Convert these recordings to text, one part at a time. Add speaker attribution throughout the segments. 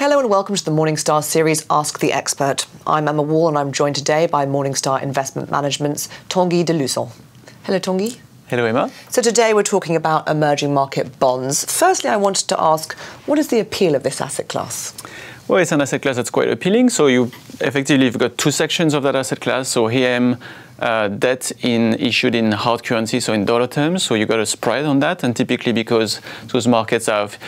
Speaker 1: Hello and welcome to the Morningstar series Ask the Expert. I'm Emma Wall and I'm joined today by Morningstar Investment Management's Tanguy de Lauzon. Hello Tanguy.
Speaker 2: Hello Emma.
Speaker 1: So today we're talking about emerging market bonds. Firstly, I wanted to ask, what is the appeal of this asset class?
Speaker 2: Well, it's an asset class that's quite appealing. So you've got two sections of that asset class. So EM debt issued in hard currency, so in dollar terms. So you got a spread on that, and typically because those markets have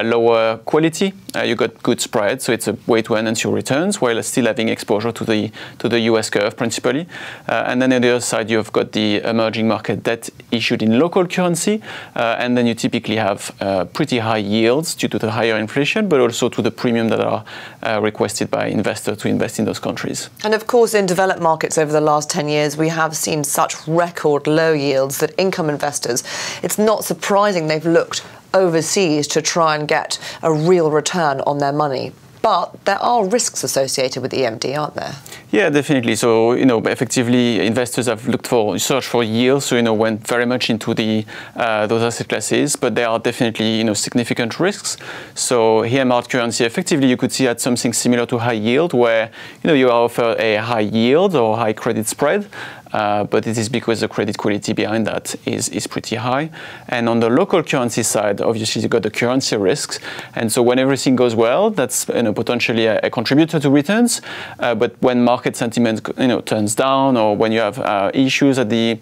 Speaker 2: lower quality, you got good spread. So it's a way to enhance your returns while still having exposure to the US curve principally. And then on the other side, you've got the emerging market debt issued in local currency, and then you typically have pretty high yields due to the higher inflation, but also to the premium that are requested by investors to invest in those countries.
Speaker 1: And of course, in developed markets over the last 10 years, we have seen such record low yields that income investors, it's not surprising they've looked overseas to try and get a real return on their money. But there are risks associated with EMD, aren't there? Yeah,
Speaker 2: definitely. So, effectively, investors have searched for yield, so, went very much into those asset classes, but there are definitely, significant risks. So here, hard currency, effectively, you could see at something similar to high yield, where, you are offered a high yield or high credit spread, but it is because the credit quality behind that is pretty high. And on the local currency side, obviously, you've got the currency risks. And so when everything goes well, that's potentially a contributor to returns. But when market sentiment turns down, or when you have issues at the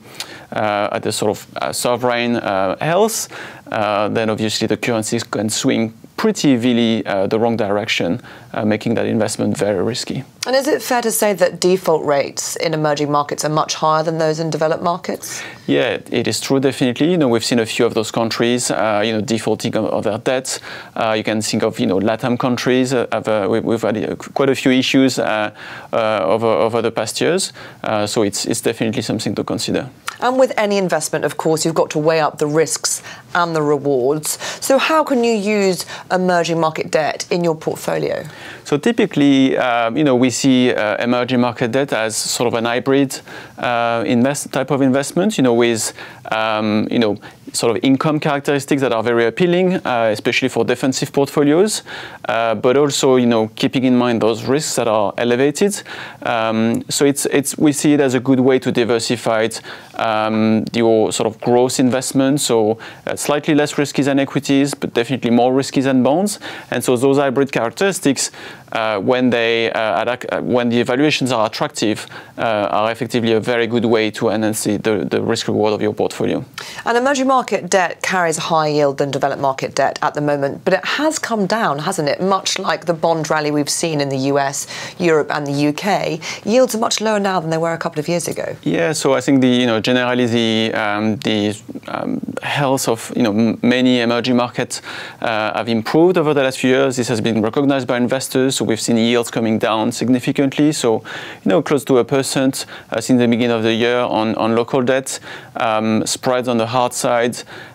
Speaker 2: sort of sovereign health, then obviously the currencies can swing pretty heavily the wrong direction, making that investment very risky.
Speaker 1: And is it fair to say that default rates in emerging markets are much higher than those in developed markets?
Speaker 2: Yeah, it is true, definitely. We've seen a few of those countries, defaulting of their debts. You can think of, LATAM countries. We've had quite a few issues over the past years. So it's definitely something to consider.
Speaker 1: And with any investment, of course, you've got to weigh up the risks and the rewards. So how can you use emerging market debt in your portfolio?
Speaker 2: So typically, we see emerging market debt as sort of an hybrid type of investment, with sort of income characteristics that are very appealing, especially for defensive portfolios, but also, keeping in mind those risks that are elevated. So we see it as a good way to diversify your sort of growth investments, so slightly less risky than equities, but definitely more risky than bonds. And so those hybrid characteristics, when the evaluations are attractive, are effectively a very good way to enhance the risk reward of your portfolio.
Speaker 1: And emerging market debt carries a higher yield than developed market debt at the moment, but it has come down, hasn't it? Much like the bond rally we've seen in the US, Europe and the UK, yields are much lower now than they were a couple of years ago.
Speaker 2: Yeah, so I think generally the health of many emerging markets have improved over the last few years. This has been recognized by investors. So we've seen yields coming down significantly. So close to 1% since the beginning of the year on local debt. Spreads on the hard side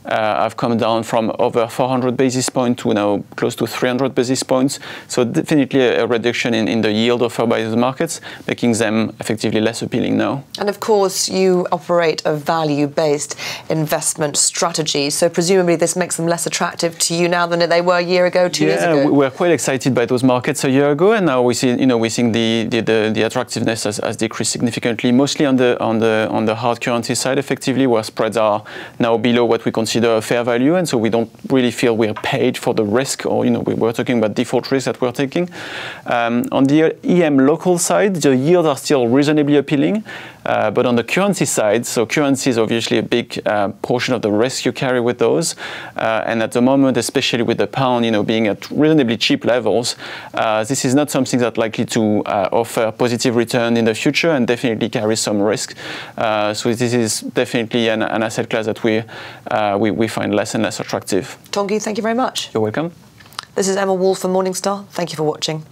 Speaker 2: have come down from over 400 basis points to now close to 300 basis points. So definitely a reduction in the yield offered by the markets, making them effectively less appealing now.
Speaker 1: And of course, you operate a value-based investment strategy. So presumably this makes them less attractive to you now than they were a year ago, 2 years ago.
Speaker 2: Yeah, we're quite excited by those markets a year ago, and now we think the attractiveness has decreased significantly, mostly on the hard currency side, effectively, where spreads are now below what we consider a fair value, and so we don't really feel we're paid for the risk, or we're talking about default risk that we're taking. On the EM local side, the yields are still reasonably appealing, but on the currency side, so currency is obviously a big portion of the risk you carry with those, and at the moment, especially with the pound, being at reasonably cheap levels, this is not something that's likely to offer positive return in the future, and definitely carries some risk. So this is definitely an asset class that we find less and less attractive.
Speaker 1: Tanguy, thank you very much.
Speaker 2: You're welcome.
Speaker 1: This is Emma Wall from Morningstar. Thank you for watching.